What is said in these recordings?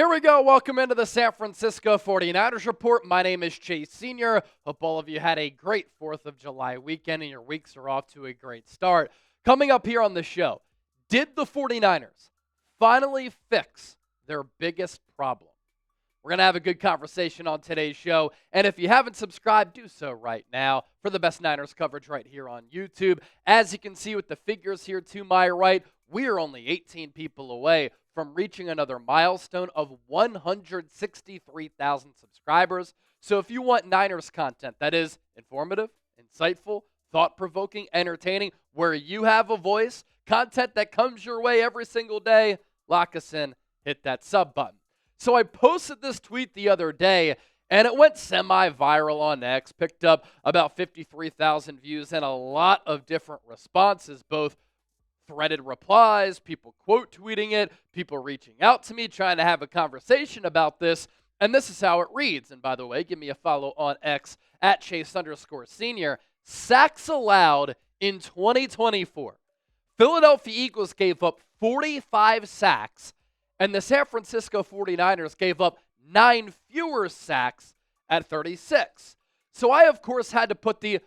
Here we go. Welcome into the San Francisco 49ers Report. My name is Chase Sr. Hope all of you had a great 4th of July weekend and your weeks are off to a great start. Coming up here on the show, did the 49ers finally fix their biggest problem? We're going to have a good conversation on today's show. And if you haven't subscribed, do so right now for the best Niners coverage right here on YouTube. As you can see with the figures here to my right, we are only 18 people away from reaching another milestone of 163,000 subscribers. So if you want Niners content that is informative, insightful, thought-provoking, entertaining, where you have a voice, content that comes your way every single day, lock us in, hit that sub button. So I posted this tweet the other day, and it went semi-viral on X, picked up about 53,000 views and a lot of different responses, both threaded replies, people quote tweeting it, people reaching out to me trying to have a conversation about this, and this is how it reads. And by the way, give me a follow on X at Chase_Senior. Sacks allowed in 2024. Philadelphia Eagles gave up 45 sacks, and the San Francisco 49ers gave up 9 fewer sacks at 36. So I, of course, had to put the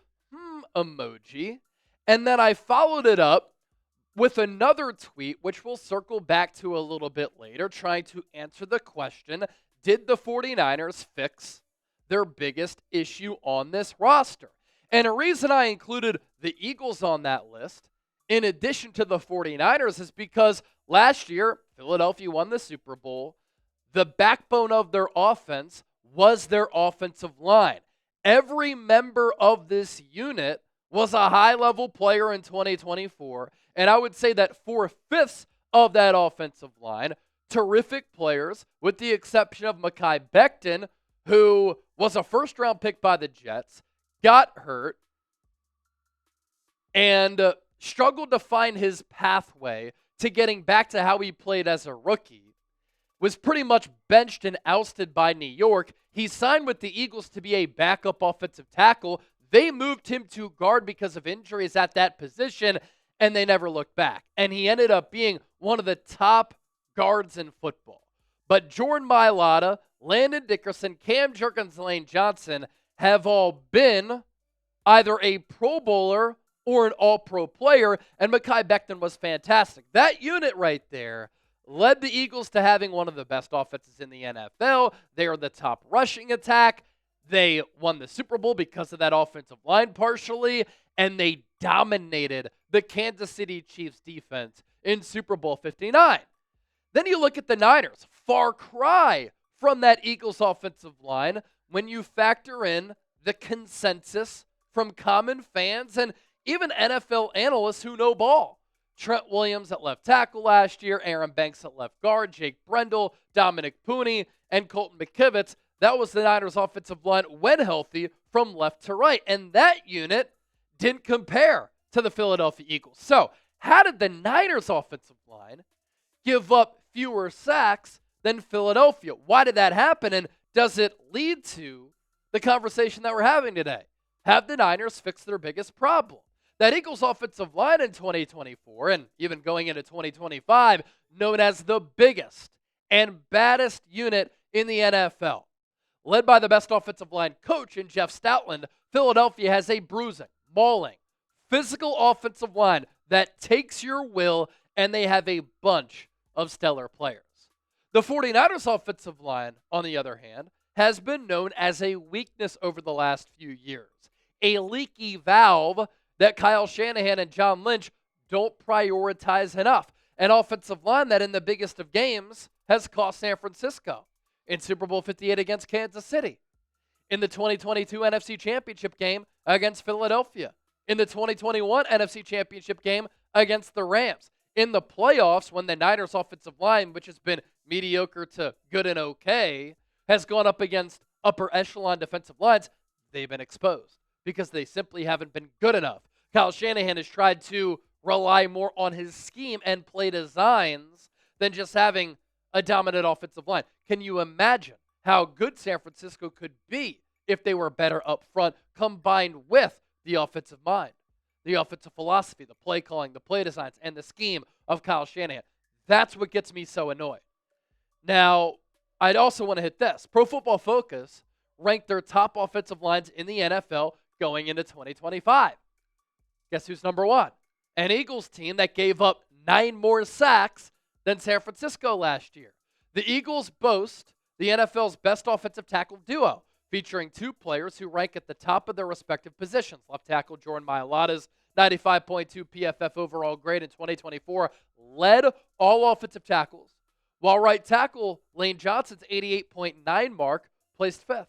emoji, and then I followed it up with another tweet, which we'll circle back to a little bit later, trying to answer the question, did the 49ers fix their biggest issue on this roster? And a reason I included the Eagles on that list, in addition to the 49ers, is because last year, Philadelphia won the Super Bowl. The backbone of their offense was their offensive line. Every member of this unit was a high-level player in 2024, and I would say that 4/5 of that offensive line, terrific players, with the exception of Mekhi Becton, who was a first-round pick by the Jets, got hurt, and struggled to find his pathway to getting back to how he played as a rookie, was pretty much benched and ousted by New York. He signed with the Eagles to be a backup offensive tackle. They moved him to guard because of injuries at that position, and they never looked back. And he ended up being one of the top guards in football. But Jordan Mailata, Landon Dickerson, Cam Jerkins, Lane Johnson have all been either a Pro Bowler or an All-Pro player, and Mekhi Becton was fantastic. That unit right there led the Eagles to having one of the best offenses in the NFL. They are the top rushing attack. They won the Super Bowl because of that offensive line partially, and they dominated the Kansas City Chiefs defense in Super Bowl 59. Then you look at the Niners, far cry from that Eagles offensive line when you factor in the consensus from common fans and even NFL analysts who know ball. Trent Williams at left tackle last year, Aaron Banks at left guard, Jake Brendel, Dominic Pooney, and Colton McKivitz. That was the Niners' offensive line when healthy from left to right. And that unit didn't compare to the Philadelphia Eagles. So how did the Niners' offensive line give up fewer sacks than Philadelphia? Why did that happen? And does it lead to the conversation that we're having today? Have the Niners fixed their biggest problem? That Eagles offensive line in 2024, and even going into 2025, known as the biggest and baddest unit in the NFL. Led by the best offensive line coach in Jeff Stoutland, Philadelphia has a bruising, mauling, physical offensive line that takes your will, and they have a bunch of stellar players. The 49ers offensive line, on the other hand, has been known as a weakness over the last few years. A leaky valve that Kyle Shanahan and John Lynch don't prioritize enough. An offensive line that in the biggest of games has cost San Francisco. In Super Bowl 58 against Kansas City. In the 2022 NFC Championship game against Philadelphia. In the 2021 NFC Championship game against the Rams. In the playoffs, when the Niners offensive line, which has been mediocre to good and okay, has gone up against upper echelon defensive lines, they've been exposed because they simply haven't been good enough. Kyle Shanahan has tried to rely more on his scheme and play designs than just having a dominant offensive line. Can you imagine how good San Francisco could be if they were better up front, combined with the offensive mind, the offensive philosophy, the play calling, the play designs, and the scheme of Kyle Shanahan? That's what gets me so annoyed. Now, I'd also want to hit this. Pro Football Focus ranked their top offensive lines in the NFL going into 2025. Guess who's number one? An Eagles team that gave up 9 more sacks than San Francisco last year. The Eagles boast the NFL's best offensive tackle duo, featuring 2 players who rank at the top of their respective positions. Left tackle Jordan Mailata's 95.2 PFF overall grade in 2024 led all offensive tackles, while right tackle Lane Johnson's 88.9 mark placed 5th.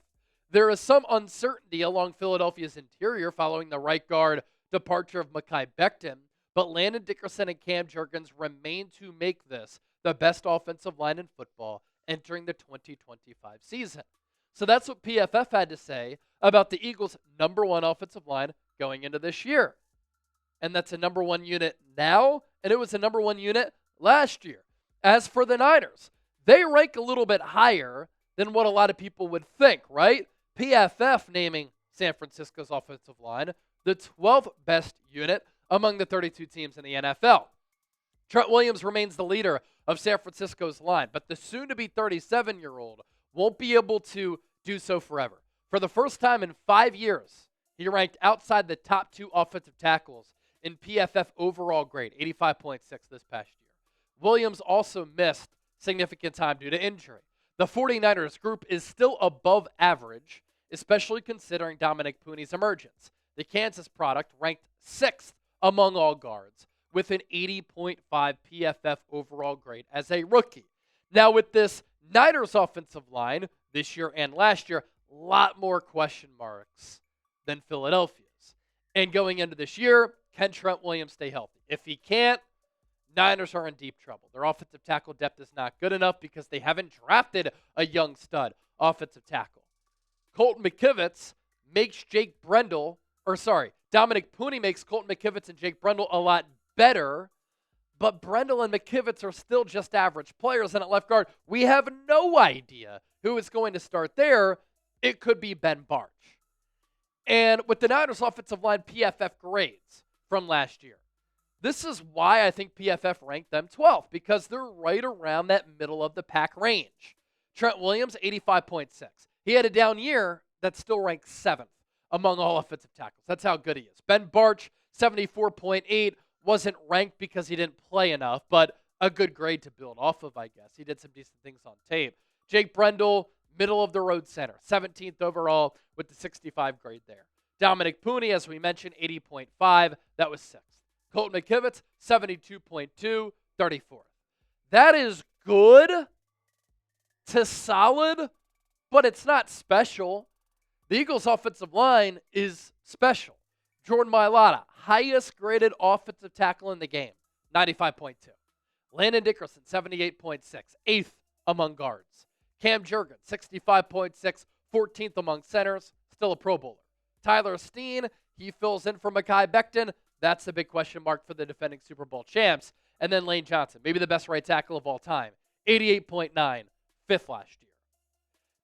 There is some uncertainty along Philadelphia's interior following the right guard departure of Mekhi Becton, but Landon Dickerson and Cam Jurgens remain to make this the best offensive line in football entering the 2025 season. So that's what PFF had to say about the Eagles' number 1 offensive line going into this year. And that's a number 1 unit now, and it was a number 1 unit last year. As for the Niners, they rank a little bit higher than what a lot of people would think, right? PFF naming San Francisco's offensive line the 12th best unit among the 32 teams in the NFL. Trent Williams remains the leader of San Francisco's line, but the soon-to-be 37-year-old won't be able to do so forever. For the first time in 5 years, he ranked outside the top 2 offensive tackles in PFF overall grade, 85.6 this past year. Williams also missed significant time due to injury. The 49ers group is still above average, especially considering Dominic Puni's emergence. The Kansas product ranked 6th among all guards with an 80.5 PFF overall grade as a rookie. Now with this Niners offensive line this year and last year, a lot more question marks than Philadelphia's. And going into this year, can Trent Williams stay healthy? If he can't, Niners are in deep trouble. Their offensive tackle depth is not good enough because they haven't drafted a young stud offensive tackle. Colton McKivitz makes Dominic Puni makes Colton McKivitz and Jake Brendel a lot better, but Brendel and McKivitz are still just average players. And at left guard, we have no idea who is going to start there. It could be Ben Barch. And with the Niners offensive line PFF grades from last year, this is why I think PFF ranked them 12th, because they're right around that middle of the pack range. Trent Williams, 85.6. He had a down year that still ranks 7th among all offensive tackles. That's how good he is. Ben Barch, 74.8, wasn't ranked because he didn't play enough, but a good grade to build off of, I guess. He did some decent things on tape. Jake Brendel, middle of the road center, 17th overall with the 65 grade there. Dominic Puni, as we mentioned, 80.5. That was 6th. Colton McKivitz, 72.2, 34th. That is good to solid, but it's not special. The Eagles' offensive line is special. Jordan Mailata, highest graded offensive tackle in the game, 95.2. Landon Dickerson, 78.6, 8th among guards. Cam Jurgens, 65.6, 14th among centers, still a Pro Bowler. Tyler Steen, he fills in for Mekhi Becton. That's the big question mark for the defending Super Bowl champs. And then Lane Johnson, maybe the best right tackle of all time, 88.9, 5th last year.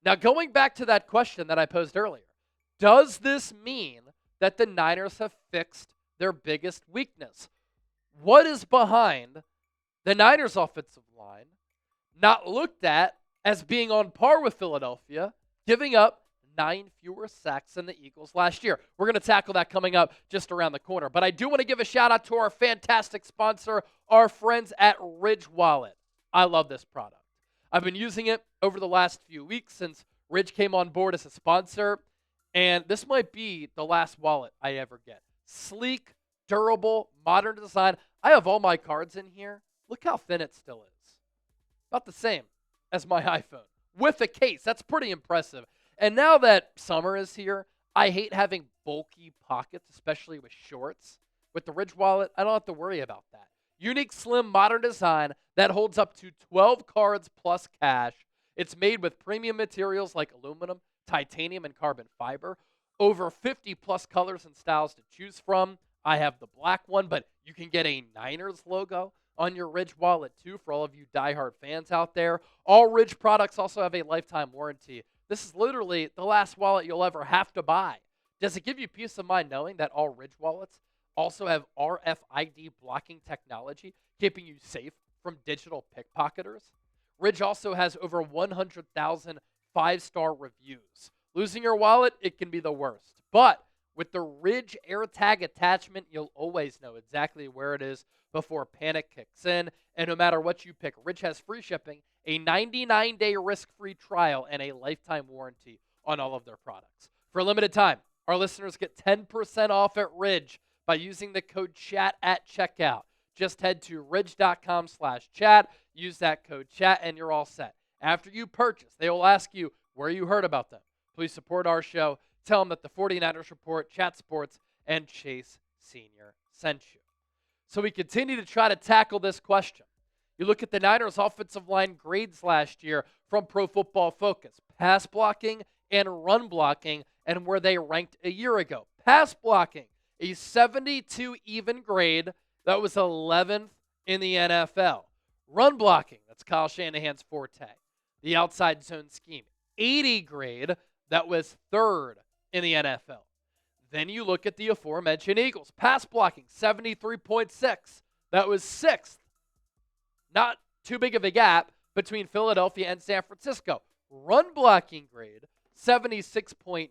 Now, going back to that question that I posed earlier, does this mean that the Niners have fixed their biggest weakness? What is behind the Niners' offensive line not looked at as being on par with Philadelphia, giving up 9 fewer sacks than the Eagles last year? We're going to tackle that coming up just around the corner. But I do want to give a shout out to our fantastic sponsor, our friends at Ridge Wallet. I love this product. I've been using it over the last few weeks since Ridge came on board as a sponsor, and this might be the last wallet I ever get. Sleek, durable, modern design. I have all my cards in here. Look how thin it still is. About the same as my iPhone. With a case. That's pretty impressive. And now that summer is here, I hate having bulky pockets, especially with shorts. With the Ridge Wallet, I don't have to worry about that. Unique, slim, modern design that holds up to 12 cards plus cash. It's made with premium materials like aluminum, titanium, and carbon fiber. Over 50 plus colors and styles to choose from. I have the black one, but you can get a Niners logo on your Ridge Wallet too for all of you diehard fans out there. All Ridge products also have a lifetime warranty. This is literally the last wallet you'll ever have to buy. Does it give you peace of mind knowing that all Ridge wallets also have RFID blocking technology, keeping you safe from digital pickpocketers? Ridge also has over 100,000 five-star reviews. Losing your wallet, it can be the worst. But with the Ridge AirTag attachment, you'll always know exactly where it is before panic kicks in. And no matter what you pick, Ridge has free shipping, a 99-day risk-free trial, and a lifetime warranty on all of their products. For a limited time, our listeners get 10% off at Ridge by using the code CHAT at checkout. Just head to ridge.com/chat, use that code CHAT, and you're all set. After you purchase, they will ask you where you heard about them. Please support our show. Tell them that the 49ers Report, Chat Sports, and Chase Sr. sent you. So we continue to try to tackle this question. You look at the Niners' offensive line grades last year from Pro Football Focus, pass blocking and run blocking, and where they ranked a year ago. Pass blocking, a 72 even grade that was 11th in the NFL. Run blocking, that's Kyle Shanahan's forte. The outside zone scheme, 80 grade, that was 3rd in the NFL. Then you look at the aforementioned Eagles. Pass blocking, 73.6. That was 6th. Not too big of a gap between Philadelphia and San Francisco. Run blocking grade, 76.9,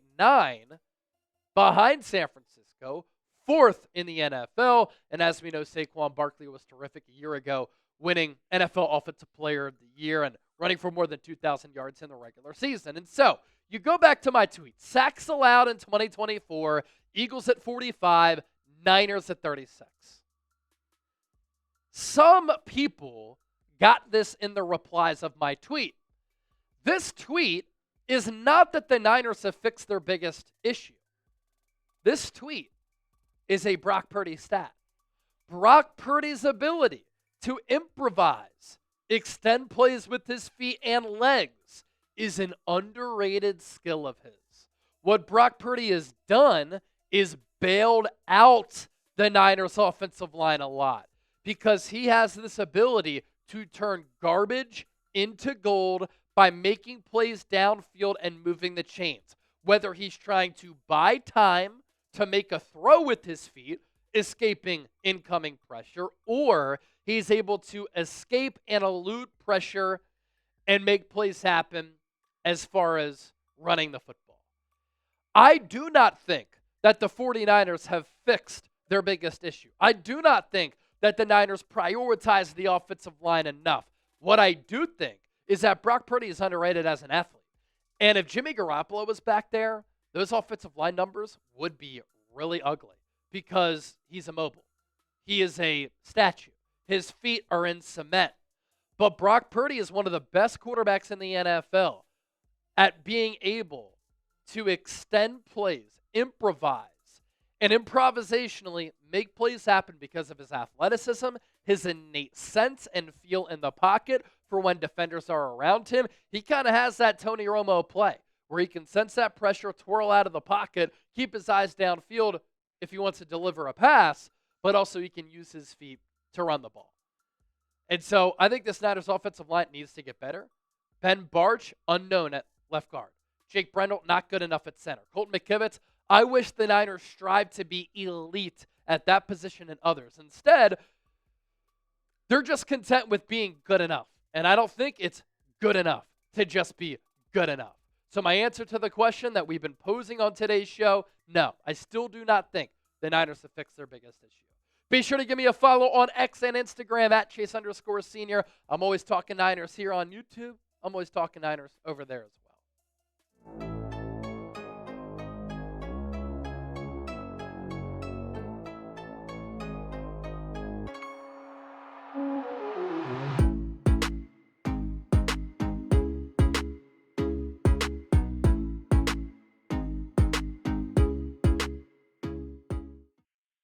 behind San Francisco, 4th in the NFL. And as we know, Saquon Barkley was terrific a year ago, winning NFL Offensive Player of the Year and running for more than 2,000 yards in the regular season. And so, you go back to my tweet. Sacks allowed in 2024, Eagles at 45, Niners at 36. Some people got this in the replies of my tweet. This tweet is not that the Niners have fixed their biggest issue. This tweet is a Brock Purdy stat. Brock Purdy's ability to improvise, extend plays with his feet and legs is an underrated skill of his. What Brock Purdy has done is bailed out the Niners' offensive line a lot because he has this ability to turn garbage into gold by making plays downfield and moving the chains. Whether he's trying to buy time to make a throw with his feet, escaping incoming pressure, or he's able to escape and elude pressure and make plays happen as far as running the football. I do not think that the 49ers have fixed their biggest issue. I do not think that the Niners prioritize the offensive line enough. What I do think is that Brock Purdy is underrated as an athlete. And if Jimmy Garoppolo was back there, those offensive line numbers would be really ugly because he's immobile. He is a statue. His feet are in cement. But Brock Purdy is one of the best quarterbacks in the NFL at being able to extend plays, improvise, and improvisationally make plays happen because of his athleticism, his innate sense and feel in the pocket for when defenders are around him. He kind of has that Tony Romo play where he can sense that pressure, twirl out of the pocket, keep his eyes downfield if he wants to deliver a pass, but also he can use his feet to run the ball. And so I think this Niners offensive line needs to get better. Ben Barch, unknown at left guard. Jake Brendel, not good enough at center. Colton McKivitz, I wish the Niners strive to be elite at that position and others. Instead, they're just content with being good enough. And I don't think it's good enough to just be good enough. So my answer to the question that we've been posing on today's show, no, I still do not think the Niners have fixed their biggest issue. Be sure to give me a follow on X and Instagram at Chase_Senior. I'm always talking Niners here on YouTube. I'm always talking Niners over there as well.